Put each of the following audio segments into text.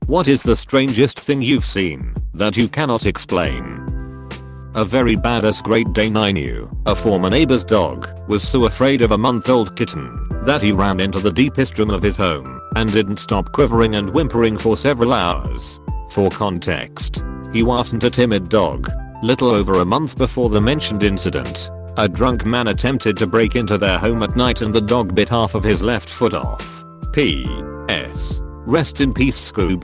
What is the strangest thing you've seen that you cannot explain? A very badass Great Dane I knew, a former neighbor's dog, was so afraid of a month-old kitten that he ran into the deepest room of his home and didn't stop quivering and whimpering for several hours. For context, he wasn't a timid dog. Little over a month before the mentioned incident, a drunk man attempted to break into their home at night and the dog bit half of his left foot off. P.S. Rest in peace, Scoob.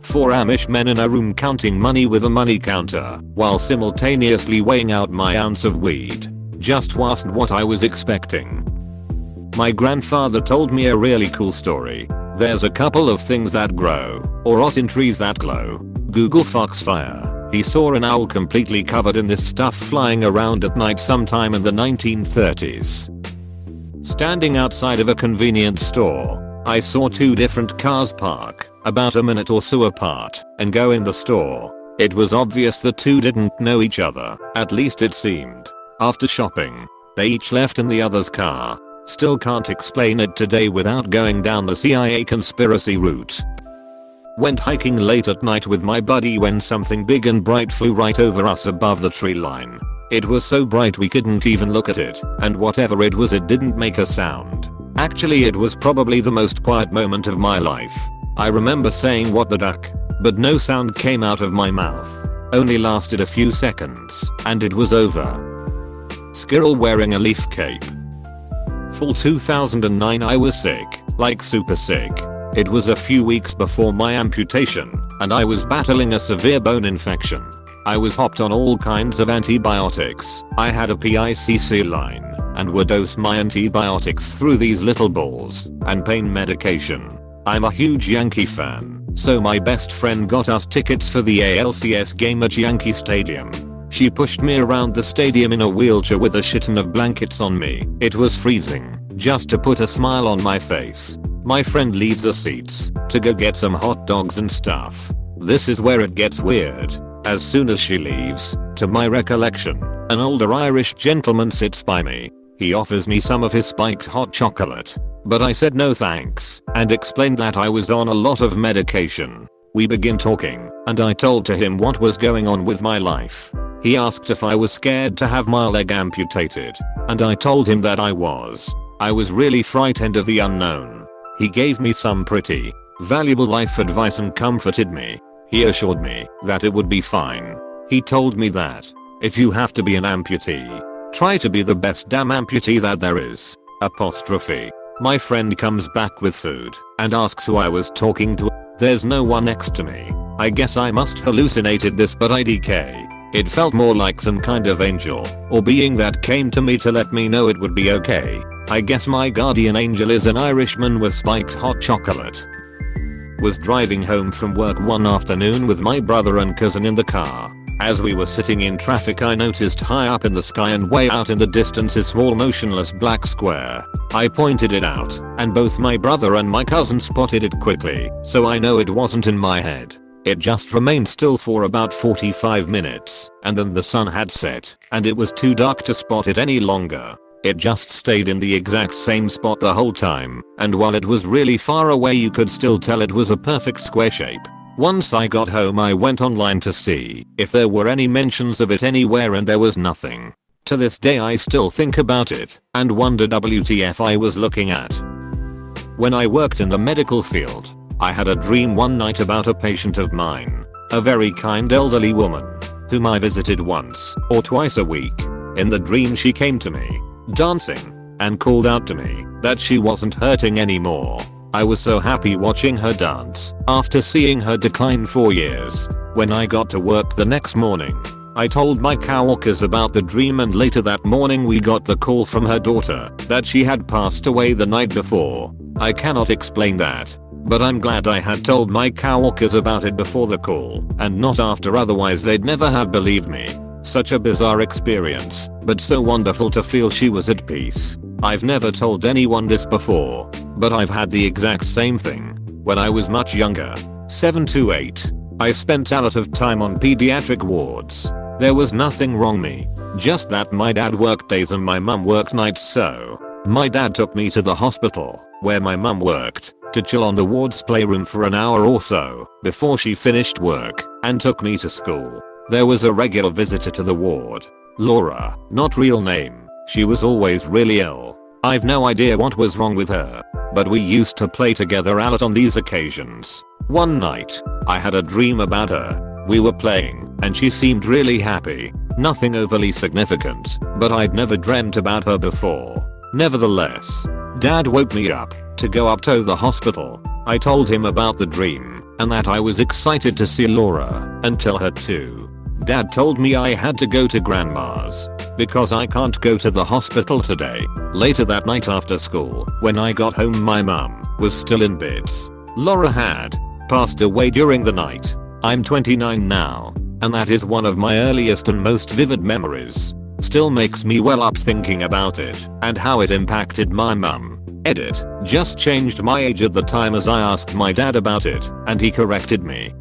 4 Amish men in a room counting money with a money counter while simultaneously weighing out my ounce of weed. Just wasn't what I was expecting. My grandfather told me a really cool story. There's a couple of things that grow or rot in trees that glow. Google foxfire. He saw an owl completely covered in this stuff flying around at night sometime in the 1930s. Standing outside of a convenience store, I saw 2 different cars park about a minute or so apart and go in the store. It was obvious the 2 didn't know each other, at least it seemed. After shopping, they each left in the other's car. Still can't explain it today without going down the CIA conspiracy route. Went hiking late at night with my buddy when something big and bright flew right over us above the tree line. It was so bright we couldn't even look at it, and whatever it was, it didn't make a sound. Actually, it was probably the most quiet moment of my life. I remember saying "what the duck," but no sound came out of my mouth. Only lasted a few seconds, and it was over. Squirrel wearing a leaf cape. Fall 2009, I was sick, like super sick. It was a few weeks before my amputation, and I was battling a severe bone infection. I was hopped on all kinds of antibiotics. I had a PICC line and would dose my antibiotics through these little balls and pain medication. I'm a huge Yankee fan, so my best friend got us tickets for the ALCS game at Yankee Stadium. She pushed me around the stadium in a wheelchair with a shitton of blankets on me. It was freezing, just to put a smile on my face. My friend leaves us seats to go get some hot dogs and stuff. This is where it gets weird. As soon as she leaves, to my recollection, an older Irish gentleman sits by me. He offers me some of his spiked hot chocolate, but I said no thanks and explained that I was on a lot of medication. We begin talking, and I told to him what was going on with my life. He asked if I was scared to have my leg amputated, and I told him that I was. I was really frightened of the unknown. He gave me some pretty valuable life advice and comforted me. He assured me that it would be fine. He told me that if you have to be an amputee, try to be the best damn amputee that there is. Apostrophe. My friend comes back with food and asks who I was talking to. There's no one next to me. I guess I must hallucinated this, but IDK. It felt more like some kind of angel or being that came to me to let me know it would be okay. I guess my guardian angel is an Irishman with spiked hot chocolate. Was driving home from work one afternoon with my brother and cousin in the car. As we were sitting in traffic, I noticed high up in the sky and way out in the distance a small motionless black square. I pointed it out, and both my brother and my cousin spotted it quickly, so I know it wasn't in my head. It just remained still for about 45 minutes, and then the sun had set, and it was too dark to spot it any longer. It just stayed in the exact same spot the whole time, and while it was really far away, you could still tell it was a perfect square shape. Once I got home, I went online to see if there were any mentions of it anywhere, and there was nothing. To this day I still think about it and wonder WTF I was looking at. When I worked in the medical field, I had a dream one night about a patient of mine, a very kind elderly woman, whom I visited once or twice a week. In the dream she came to me, dancing, and called out to me that she wasn't hurting anymore. I was so happy watching her dance after seeing her decline for years. When I got to work the next morning, I told my coworkers about the dream, and later that morning we got the call from her daughter that she had passed away the night before. I cannot explain that, but I'm glad I had told my coworkers about it before the call and not after, otherwise they'd never have believed me. Such a bizarre experience, but so wonderful to feel she was at peace. I've never told anyone this before, but I've had the exact same thing when I was much younger. 7 to 8. I spent a lot of time on pediatric wards. There was nothing wrong me, just that my dad worked days and my mum worked nights, so my dad took me to the hospital where my mum worked. to chill on the ward's playroom for an hour or so before she finished work and took me to school. There was a regular visitor to the ward. Laura, not real name. She was always really ill. I've no idea what was wrong with her, but we used to play together a lot on these occasions. One night, I had a dream about her. We were playing, and she seemed really happy. Nothing overly significant, but I'd never dreamt about her before. Nevertheless, Dad woke me up to go up to the hospital. I told him about the dream, and that I was excited to see Laura and tell her too. Dad told me I had to go to grandma's because I can't go to the hospital today. Later that night after school, when I got home, my mum was still in bits. Laura had passed away during the night. I'm 29 now, and that is one of my earliest and most vivid memories. Still makes me well up thinking about it and how it impacted my mum. Edit. Just changed my age at the time as I asked my dad about it, and he corrected me.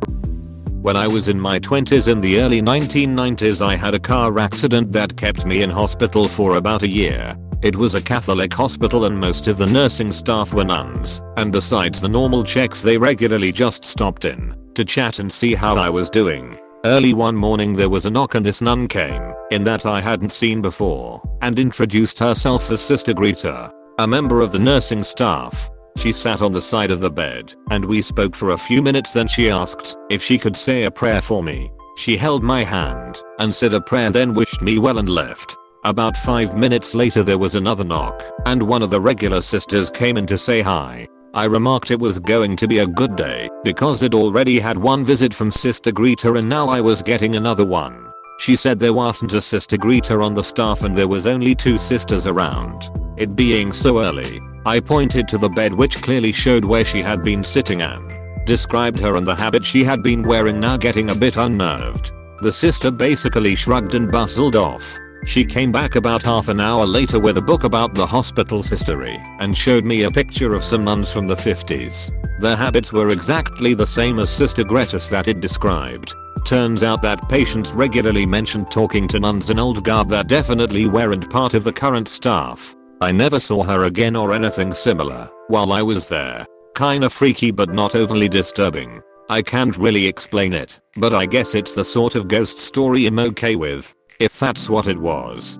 When I was in my 20s in the early 1990s, I had a car accident that kept me in hospital for about a year. It was a Catholic hospital and most of the nursing staff were nuns, and besides the normal checks they regularly just stopped in to chat and see how I was doing. Early one morning there was a knock and this nun came in that I hadn't seen before and introduced herself as Sister Greta, a member of the nursing staff. She sat on the side of the bed and we spoke for a few minutes. Then she asked if she could say a prayer for me. She held my hand and said a prayer, then wished me well and left. About 5 minutes later there was another knock and one of the regular sisters came in to say hi. I remarked it was going to be a good day because it already had one visit from Sister Greta and now I was getting another one. She said there wasn't a Sister Greta on the staff and there was only 2 sisters around. It being so early, I pointed to the bed which clearly showed where she had been sitting and described her and the habit she had been wearing, now getting a bit unnerved. The sister basically shrugged and bustled off. She came back about half an hour later with a book about the hospital's history and showed me a picture of some nuns from the 50s. Their habits were exactly the same as Sister Greta's that it described. Turns out that patients regularly mentioned talking to nuns in old garb that definitely weren't part of the current staff. I never saw her again or anything similar while I was there. Kinda freaky but not overly disturbing. I can't really explain it, but I guess it's the sort of ghost story I'm okay with, if that's what it was.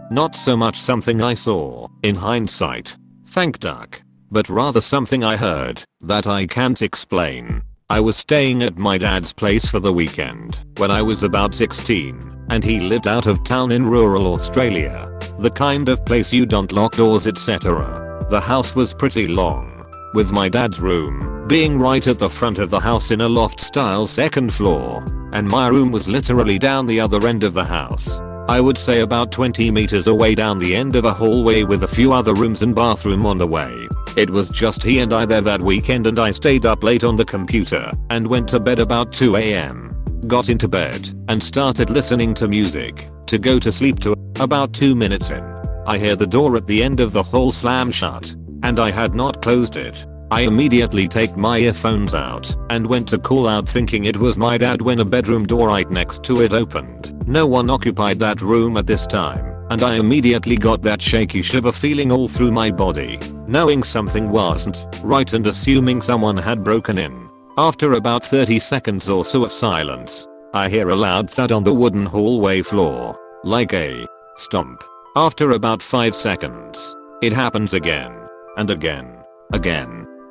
Not so much something I saw, in hindsight, thank duck, but rather something I heard that I can't explain. I was staying at my dad's place for the weekend when I was about 16, and he lived out of town in rural Australia. The kind of place you don't lock doors etc. The house was pretty long, with my dad's room being right at the front of the house in a loft style second floor, and my room was literally down the other end of the house. I would say about 20 meters away down the end of a hallway with a few other rooms and bathroom on the way. It was just he and I there that weekend and I stayed up late on the computer and went to bed about 2 AM. Got into bed and started listening to music to go to sleep to. About 2 minutes in, I hear the door at the end of the hall slam shut, and I had not closed it. I immediately take my earphones out and went to call out thinking it was my dad when a bedroom door right next to it opened. No one occupied that room at this time, and I immediately got that shaky shiver feeling all through my body, knowing something wasn't right and assuming someone had broken in. After about 30 seconds or so of silence, I hear a loud thud on the wooden hallway floor, like a stomp. After about 5 seconds, it happens again, and again.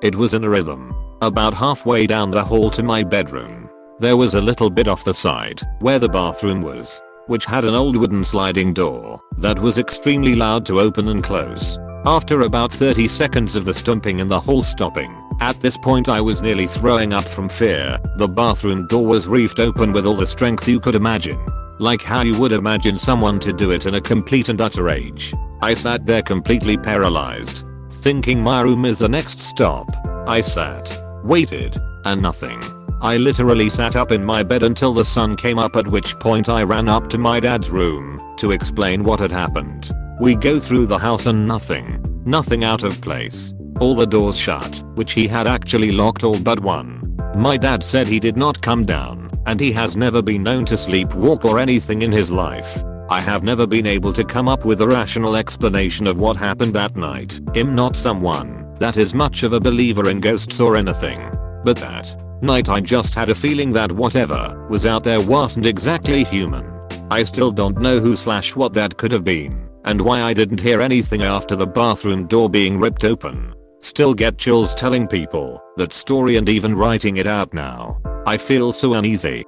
It was in a rhythm. About halfway down the hall to my bedroom, there was a little bit off the side where the bathroom was, which had an old wooden sliding door that was extremely loud to open and close. After about 30 seconds of the stomping and the hall stopping, at this point I was nearly throwing up from fear. The bathroom door was reefed open with all the strength you could imagine, like how you would imagine someone to do it in a complete and utter rage. I sat there completely paralyzed, thinking my room is the next stop. I sat, waited, and nothing. I literally sat up in my bed until the sun came up, at which point I ran up to my dad's room to explain what had happened. We go through the house and nothing out of place. All the doors shut, which he had actually locked all but one. My dad said he did not come down, and he has never been known to sleepwalk or anything in his life. I have never been able to come up with a rational explanation of what happened that night. Him not someone that is much of a believer in ghosts or anything. But that night I just had a feeling that whatever was out there wasn't exactly human. I still don't know who/what that could have been, and why I didn't hear anything after the bathroom door being ripped open. Still get chills telling people that story and even writing it out now. I feel so uneasy.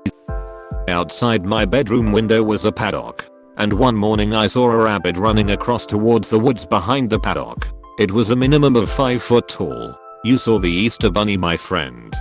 Outside my bedroom window was a paddock, and one morning I saw a rabbit running across towards the woods behind the paddock. It was a minimum of 5 foot tall. You saw the Easter bunny, my friend.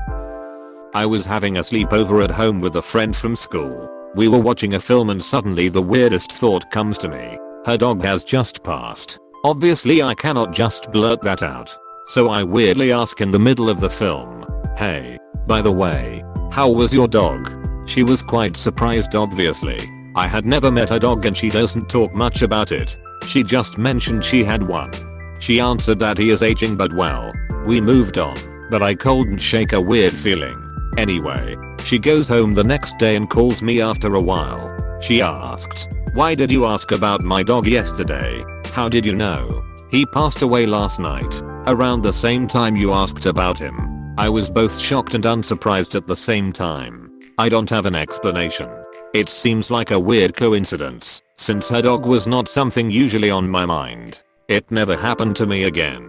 I was having a sleepover at home with a friend from school. We were watching a film and suddenly the weirdest thought comes to me. Her dog has just passed. Obviously I cannot just blurt that out. So I weirdly ask in the middle of the film, "Hey, by the way, how was your dog?" She was quite surprised obviously. I had never met her dog and she doesn't talk much about it. She just mentioned she had one. She answered that he is aging but well. We moved on, but I couldn't shake a weird feeling. Anyway, she goes home the next day and calls me after a while. She asked, "Why did you ask about my dog yesterday? How did you know? He passed away last night, around the same time you asked about him." I was both shocked and unsurprised at the same time. I don't have an explanation. It seems like a weird coincidence, since her dog was not something usually on my mind. It never happened to me again.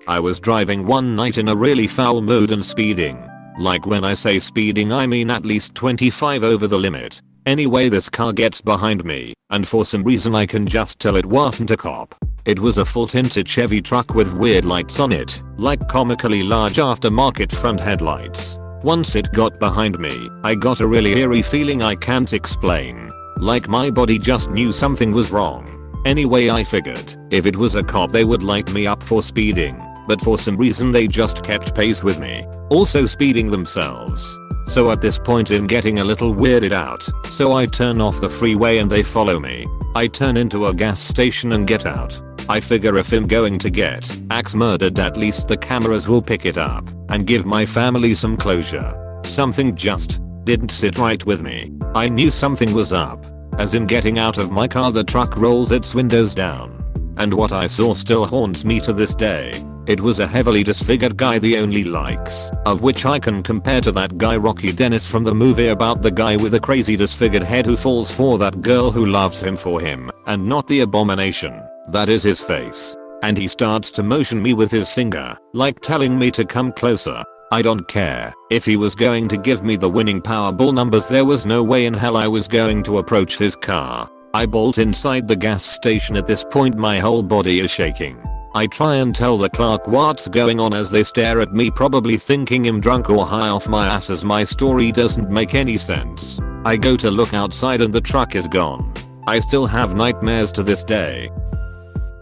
I was driving one night in a really foul mood and speeding. Like when I say speeding I mean at least 25 over the limit. Anyway, this car gets behind me, and for some reason I can just tell it wasn't a cop. It was a full tinted Chevy truck with weird lights on it, like comically large aftermarket front headlights. Once it got behind me, I got a really eerie feeling I can't explain. Like my body just knew something was wrong. Anyway, I figured if it was a cop they would light me up for speeding, but for some reason they just kept pace with me, also speeding themselves. So at this point I'm getting a little weirded out, so I turn off the freeway and they follow me. I turn into a gas station and get out. I figure if I'm going to get axe murdered, at least the cameras will pick it up and give my family some closure. Something just didn't sit right with me. I knew something was up. As in getting out of my car, the truck rolls its windows down, and what I saw still haunts me to this day. It was a heavily disfigured guy, the only likes of which I can compare to that guy Rocky Dennis from the movie about the guy with a crazy disfigured head who falls for that girl who loves him for him and not the abomination that is his face. And he starts to motion me with his finger, like telling me to come closer. I don't care if he was going to give me the winning Powerball numbers, there was no way in hell I was going to approach his car. I bolt inside the gas station. At this point my whole body is shaking. I try and tell the clerk what's going on as they stare at me, probably thinking I'm drunk or high off my ass, as my story doesn't make any sense. I go to look outside and the truck is gone. I still have nightmares to this day.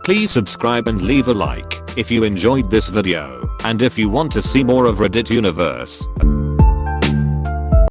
Please subscribe and leave a like if you enjoyed this video, and if you want to see more of Reddit Universe.